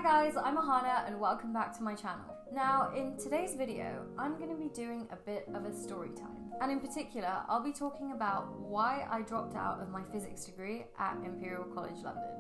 Hi guys, I'm Ahana and welcome back to my channel. Now, in today's video, I'm going to be doing a bit of a story time. And in particular, I'll be talking about why I dropped out of my physics degree at Imperial College London.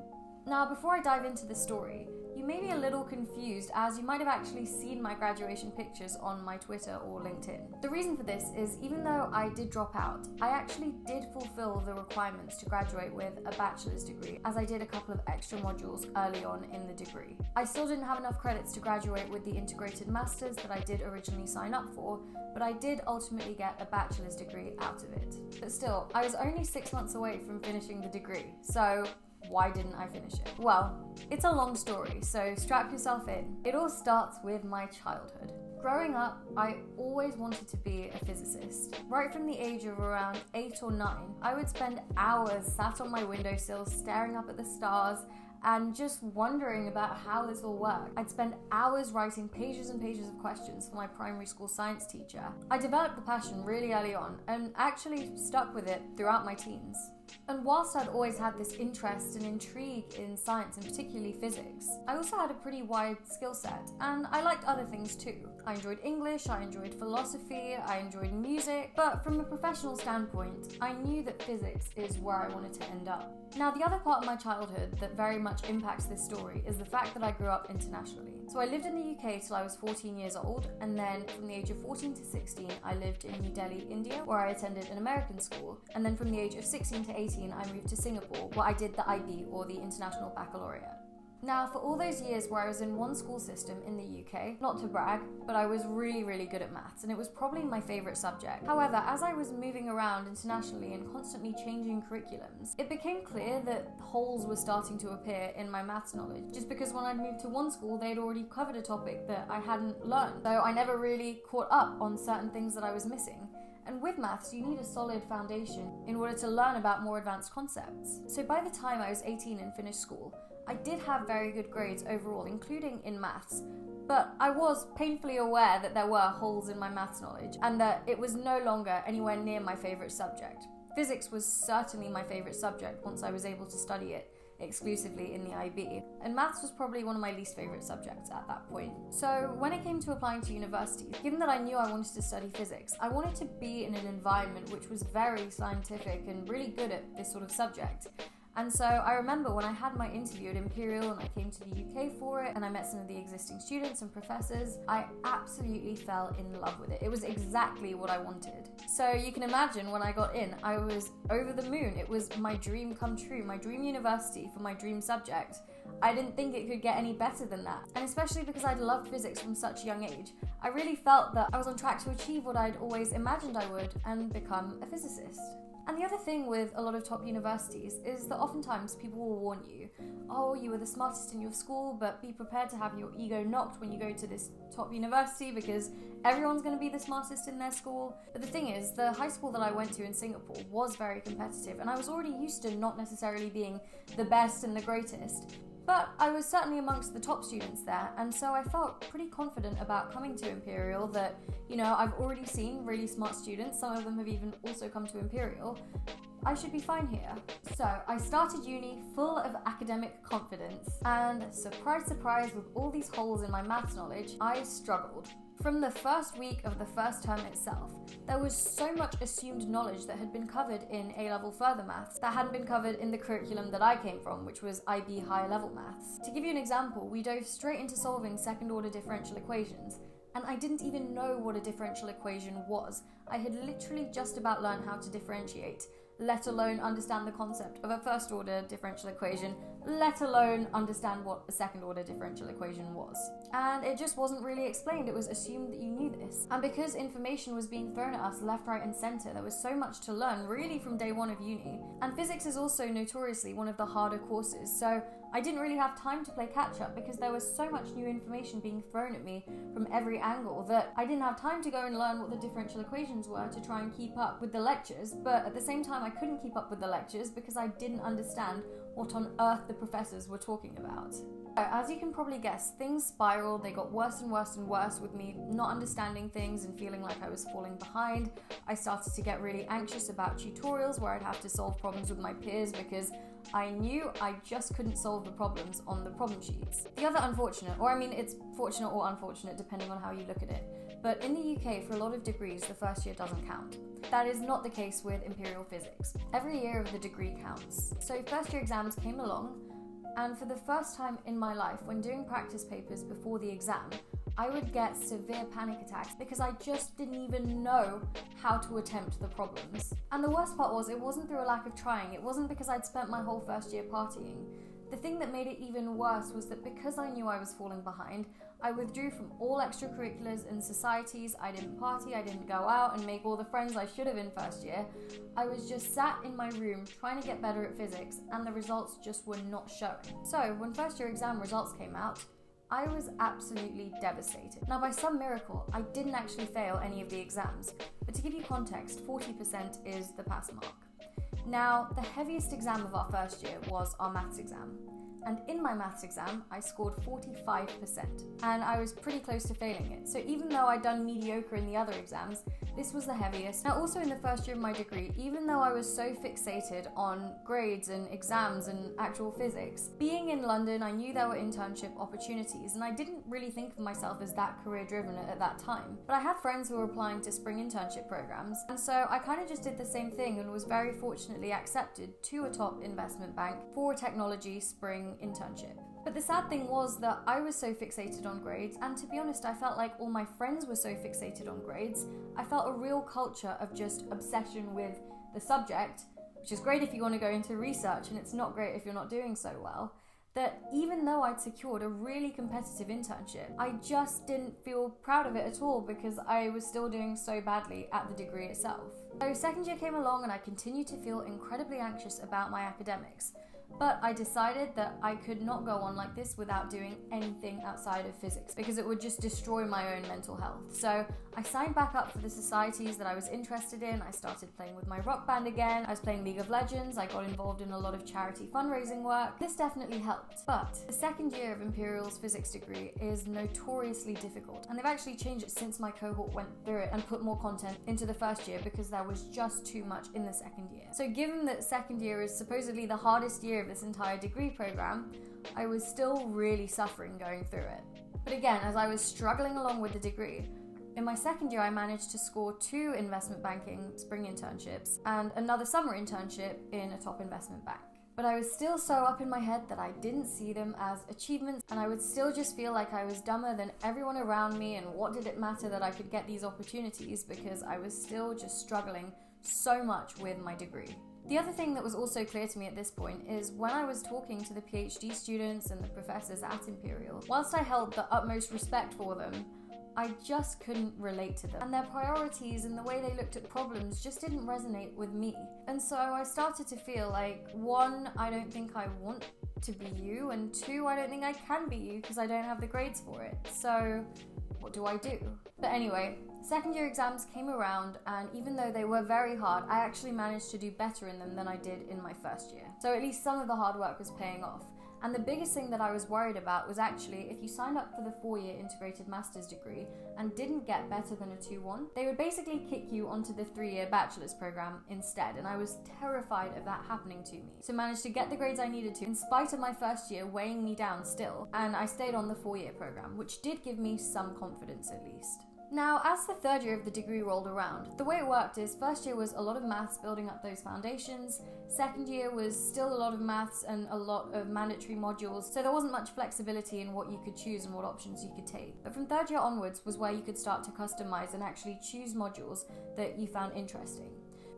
Now, before I dive into the story, you may be a little confused as you might have actually seen my graduation pictures on my Twitter or LinkedIn. The reason for this is even though I did drop out, I actually did fulfill the requirements to graduate with a bachelor's degree, as I did a couple of extra modules early on in the degree. I still didn't have enough credits to graduate with the integrated masters that I did originally sign up for, but I did ultimately get a bachelor's degree out of it. But still, I was only 6 months away from finishing the degree, so why didn't I finish it? Well, it's a long story, so strap yourself in. It all starts with my childhood. Growing up, I always wanted to be a physicist. Right from the age of around 8 or 9, I would spend hours sat on my windowsill staring up at the stars and just wondering about how this all worked. I'd spend hours writing pages and pages of questions for my primary school science teacher. I developed the passion really early on and actually stuck with it throughout my teens. And whilst I'd always had this interest and intrigue in science and particularly physics, I also had a pretty wide skill set and I liked other things too. I enjoyed English, I enjoyed philosophy, I enjoyed music, but from a professional standpoint, I knew that physics is where I wanted to end up. Now, the other part of my childhood that very much impacts this story is the fact that I grew up internationally. So I lived in the UK till I was 14 years old, and then from the age of 14 to 16, I lived in New Delhi, India, where I attended an American school. And then from the age of 16 to 18, I moved to Singapore, where I did the IB, or the International Baccalaureate. Now, for all those years where I was in one school system in the UK, not to brag, but I was really good at maths, and it was probably my favourite subject. However, as I was moving around internationally and constantly changing curriculums, it became clear that holes were starting to appear in my maths knowledge, just because when I'd moved to one school, they'd already covered a topic that I hadn't learned, so I never really caught up on certain things that I was missing. And with maths, you need a solid foundation in order to learn about more advanced concepts. So by the time I was 18 and finished school, I did have very good grades overall, including in maths, but I was painfully aware that there were holes in my maths knowledge and that it was no longer anywhere near my favourite subject. Physics was certainly my favourite subject once I was able to study it exclusively in the IB, and maths was probably one of my least favourite subjects at that point. So when it came to applying to university, given that I knew I wanted to study physics, I wanted to be in an environment which was very scientific and really good at this sort of subject. And so I remember when I had my interview at Imperial and I came to the UK for it and I met some of the existing students and professors, I absolutely fell in love with it. It was exactly what I wanted. So you can imagine when I got in, I was over the moon. It was my dream come true, my dream university for my dream subject. I didn't think it could get any better than that. And especially because I'd loved physics from such a young age, I really felt that I was on track to achieve what I'd always imagined I would and become a physicist. And the other thing with a lot of top universities is that oftentimes people will warn you, oh, you were the smartest in your school, but be prepared to have your ego knocked when you go to this top university because everyone's going to be the smartest in their school. But the thing is, the high school that I went to in Singapore was very competitive, and I was already used to not necessarily being the best and the greatest. But I was certainly amongst the top students there, and so I felt pretty confident about coming to Imperial that, I've already seen really smart students, some of them have even also come to Imperial. I should be fine here. So I started uni full of academic confidence, and surprise, surprise, with all these holes in my maths knowledge, I struggled. From the first week of the first term itself, there was so much assumed knowledge that had been covered in A-level further maths that hadn't been covered in the curriculum that I came from, which was IB higher level maths. To give you an example, we dove straight into solving second order differential equations, and I didn't even know what a differential equation was. I had literally just about learned how to differentiate, let alone understand the concept of a first order differential equation, let alone understand what a second order differential equation was. And it just wasn't really explained, it was assumed that you knew this. And because information was being thrown at us left, right and centre, there was so much to learn really from day one of uni. And physics is also notoriously one of the harder courses, so I didn't really have time to play catch up because there was so much new information being thrown at me from every angle that I didn't have time to go and learn what the differential equations were to try and keep up with the lectures, but at the same time I couldn't keep up with the lectures because I didn't understand what on earth the professors were talking about. As you can probably guess, things spiraled, they got worse and worse and worse with me not understanding things and feeling like I was falling behind. I started to get really anxious about tutorials where I'd have to solve problems with my peers because I knew I just couldn't solve the problems on the problem sheets. The other unfortunate, or I mean it's fortunate or unfortunate depending on how you look at it, but in the UK for a lot of degrees the first year doesn't count. That is not the case with Imperial Physics. Every year of the degree counts. So first year exams came along, and for the first time in my life, when doing practice papers before the exam, I would get severe panic attacks because I just didn't even know how to attempt the problems. And the worst part was, it wasn't through a lack of trying, it wasn't because I'd spent my whole first year partying. The thing that made it even worse was that because I knew I was falling behind, I withdrew from all extracurriculars and societies. I didn't party, I didn't go out and make all the friends I should have in first year. I was just sat in my room trying to get better at physics, and the results just were not showing. So when first year exam results came out, I was absolutely devastated. Now, by some miracle, I didn't actually fail any of the exams, but to give you context, 40% is the pass mark. Now, the heaviest exam of our first year was our maths exam, and in my maths exam, I scored 45%, and I was pretty close to failing it. So even though I'd done mediocre in the other exams, this was the heaviest. Now, also in the first year of my degree, even though I was so fixated on grades and exams and actual physics, being in London, I knew there were internship opportunities, and I didn't really think of myself as that career-driven at that time. But I had friends who were applying to spring internship programs, and so I kind of just did the same thing and was very fortunately accepted to a top investment bank for a technology spring internship. But the sad thing was that I was so fixated on grades, and to be honest, I felt like all my friends were so fixated on grades. I felt a real culture of just obsession with the subject, which is great if you want to go into research, and it's not great if you're not doing so well, that even though I'd secured a really competitive internship, I just didn't feel proud of it at all because I was still doing so badly at the degree itself. So second year came along and I continued to feel incredibly anxious about my academics. But I decided that I could not go on like this without doing anything outside of physics because it would just destroy my own mental health. So I signed back up for the societies that I was interested in. I started playing with my rock band again. I was playing League of Legends. I got involved in a lot of charity fundraising work. This definitely helped. But the second year of Imperial's physics degree is notoriously difficult. And they've actually changed it since my cohort went through it and put more content into the first year because there was just too much in the second year. So given that second year is supposedly the hardest year of this entire degree program, I was still really suffering going through it. But again, as I was struggling along with the degree, in my second year I managed to score 2 investment banking spring internships and another summer internship in a top investment bank. But I was still so up in my head that I didn't see them as achievements, and I would still just feel like I was dumber than everyone around me, and what did it matter that I could get these opportunities because I was still just struggling so much with my degree. The other thing that was also clear to me at this point is when I was talking to the PhD students and the professors at Imperial, whilst I held the utmost respect for them, I just couldn't relate to them. And their priorities and the way they looked at problems just didn't resonate with me. And so I started to feel like, 1, I don't think I want to be you, and 2, I don't think I can be you because I don't have the grades for it. So what do I do? But anyway, second year exams came around, and even though they were very hard, I actually managed to do better in them than I did in my first year. So at least some of the hard work was paying off. And the biggest thing that I was worried about was actually if you signed up for the 4-year integrated master's degree and didn't get better than a 2-1, they would basically kick you onto the 3-year bachelor's program instead. And I was terrified of that happening to me. So managed to get the grades I needed to, in spite of my first year weighing me down still. And I stayed on the 4-year program, which did give me some confidence at least. Now, as the third year of the degree rolled around, the way it worked is first year was a lot of maths building up those foundations, second year was still a lot of maths and a lot of mandatory modules, so there wasn't much flexibility in what you could choose and what options you could take. But from third year onwards was where you could start to customize and actually choose modules that you found interesting.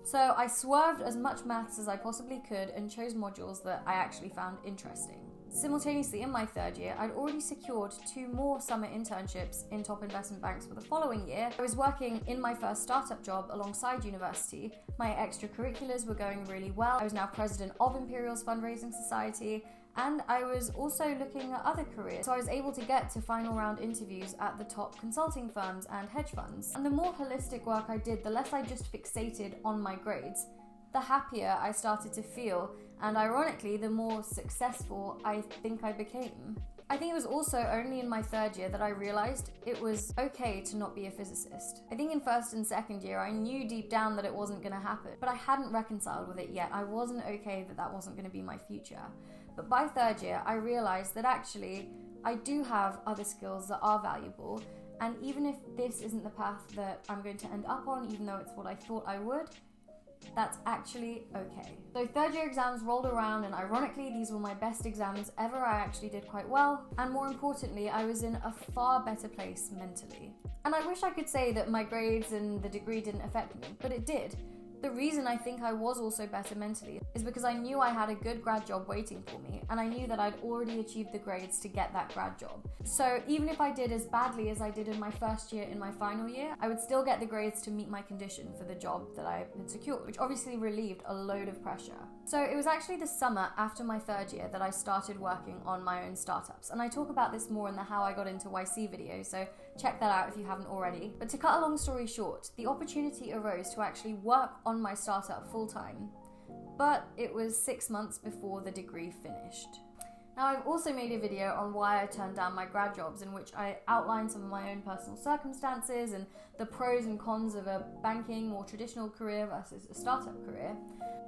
So I swerved as much maths as I possibly could and chose modules that I actually found interesting. Simultaneously, in my third year, I'd already secured 2 more summer internships in top investment banks for the following year. I was working in my first startup job alongside university. My extracurriculars were going really well. I was now president of Imperial's fundraising society, and I was also looking at other careers. So I was able to get to final round interviews at the top consulting firms and hedge funds. And the more holistic work I did, the less I just fixated on my grades, the happier I started to feel, and ironically, the more successful I think I became. I think it was also only in my third year that I realized it was okay to not be a physicist. I think in first and second year I knew deep down that it wasn't going to happen, but I hadn't reconciled with it yet. I wasn't okay that that wasn't going to be my future. But by third year I realized that actually I do have other skills that are valuable, and even if this isn't the path that I'm going to end up on, even though it's what I thought I would, that's actually okay. So third year exams rolled around, and ironically these were my best exams ever. I actually did quite well, and more importantly I was in a far better place mentally. And I wish I could say that my grades and the degree didn't affect me, but it did. The reason I think I was also better mentally is because I knew I had a good grad job waiting for me, and I knew that I'd already achieved the grades to get that grad job. So even if I did as badly as I did in my first year in my final year, I would still get the grades to meet my condition for the job that I had secured, which obviously relieved a load of pressure. So it was actually the summer after my third year that I started working on my own startups, and I talk about this more in the How I Got Into YC video, so check that out if you haven't already. But to cut a long story short, the opportunity arose to actually work on my startup full-time, but it was 6 months before the degree finished. Now, I've also made a video on why I turned down my grad jobs, in which I outlined some of my own personal circumstances and the pros and cons of a banking or traditional career versus a startup career.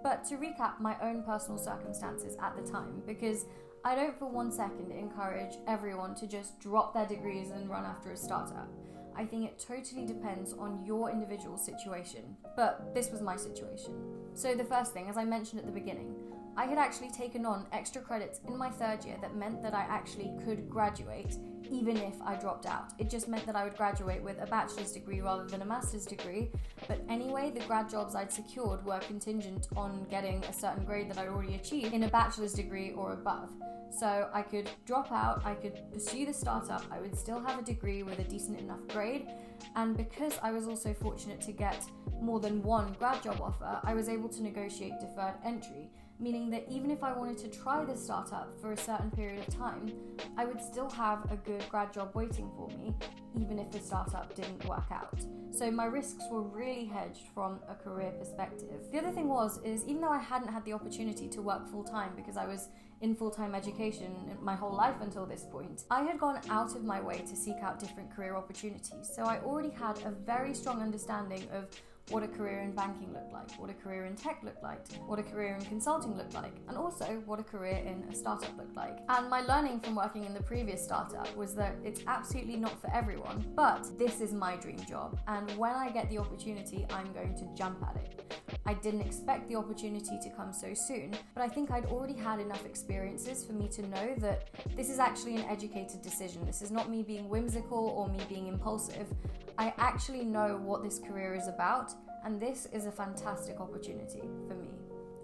But to recap my own personal circumstances at the time, because I don't for 1 second encourage everyone to just drop their degrees and run after a startup. I think it totally depends on your individual situation, but this was my situation. So the first thing, as I mentioned at the beginning, I had actually taken on extra credits in my third year that meant that I actually could graduate even if I dropped out. It just meant that I would graduate with a bachelor's degree rather than a master's degree, but anyway, the grad jobs I'd secured were contingent on getting a certain grade that I'd already achieved in a bachelor's degree or above. So I could drop out, I could pursue the startup, I would still have a degree with a decent enough grade, and because I was also fortunate to get more than one grad job offer, I was able to negotiate deferred entry, meaning that even if I wanted to try the startup for a certain period of time, I would still have a good grad job waiting for me, even if the startup didn't work out. So my risks were really hedged from a career perspective. The other thing is even though I hadn't had the opportunity to work full-time because I was in full-time education my whole life until this point, I had gone out of my way to seek out different career opportunities. So I already had a very strong understanding of what a career in banking looked like, what a career in tech looked like, what a career in consulting looked like, and also what a career in a startup looked like. And my learning from working in the previous startup was that it's absolutely not for everyone, but this is my dream job, and when I get the opportunity, I'm going to jump at it. I didn't expect the opportunity to come so soon, but I think I'd already had enough experiences for me to know that this is actually an educated decision. This is not me being whimsical or me being impulsive. I actually know what this career is about, and this is a fantastic opportunity for me.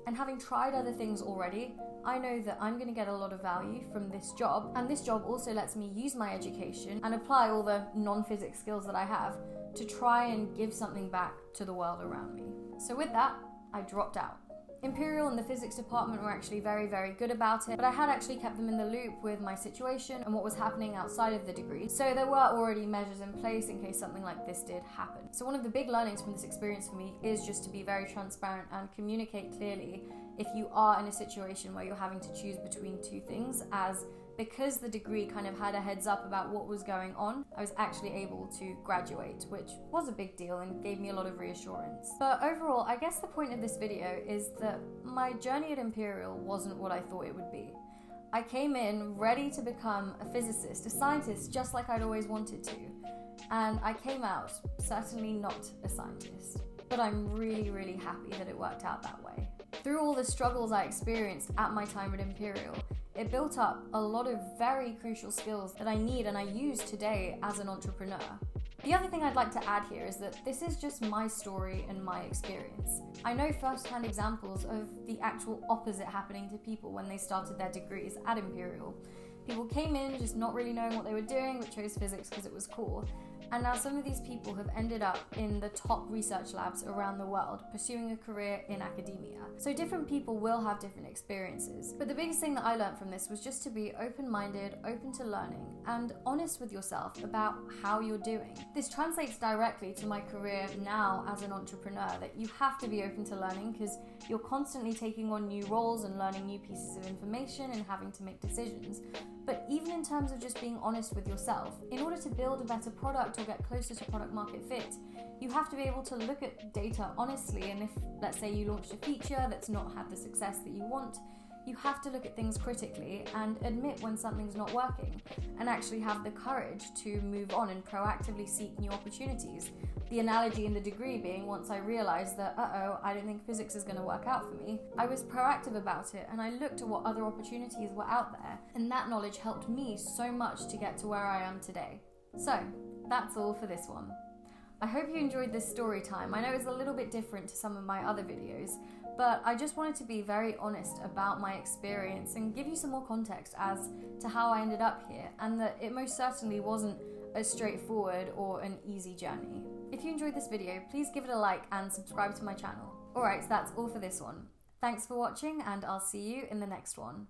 And having tried other things already, I know that I'm going to get a lot of value from this job, and this job also lets me use my education and apply all the non-physics skills that I have to try and give something back to the world around me. So with that, I dropped out. Imperial and the physics department were actually very, very good about it, but I had actually kept them in the loop with my situation and what was happening outside of the degree, so there were already measures in place in case something like this did happen. So one of the big learnings from this experience for me is just to be very transparent and communicate clearly if you are in a situation where you're having to choose between two things, as because the degree kind of had a heads up about what was going on, I was actually able to graduate, which was a big deal and gave me a lot of reassurance. But overall, I guess the point of this video is that my journey at Imperial wasn't what I thought it would be. I came in ready to become a physicist, a scientist, just like I'd always wanted to. And I came out certainly not a scientist. But I'm really, really happy that it worked out that way. Through all the struggles I experienced at my time at Imperial, it built up a lot of very crucial skills that I need and I use today as an entrepreneur. The other thing I'd like to add here is that this is just my story and my experience. I know first-hand examples of the actual opposite happening to people when they started their degrees at Imperial. People came in just not really knowing what they were doing, but chose physics because it was cool. And now some of these people have ended up in the top research labs around the world, pursuing a career in academia. So different people will have different experiences. But the biggest thing that I learned from this was just to be open-minded, open to learning, and honest with yourself about how you're doing. This translates directly to my career now as an entrepreneur, that you have to be open to learning because you're constantly taking on new roles and learning new pieces of information and having to make decisions. But even in terms of just being honest with yourself, in order to build a better product or get closer to product market fit, you have to be able to look at data honestly. And if, let's say, you launched a feature that's not had the success that you want, you have to look at things critically and admit when something's not working, and actually have the courage to move on and proactively seek new opportunities. The analogy in the degree being, once I realized that, I don't think physics is going to work out for me, I was proactive about it and I looked at what other opportunities were out there, and that knowledge helped me so much to get to where I am today. So, that's all for this one. I hope you enjoyed this story time. I know it's a little bit different to some of my other videos, but I just wanted to be very honest about my experience and give you some more context as to how I ended up here, and that it most certainly wasn't a straightforward or an easy journey. If you enjoyed this video, please give it a like and subscribe to my channel. Alright, so that's all for this one. Thanks for watching, and I'll see you in the next one.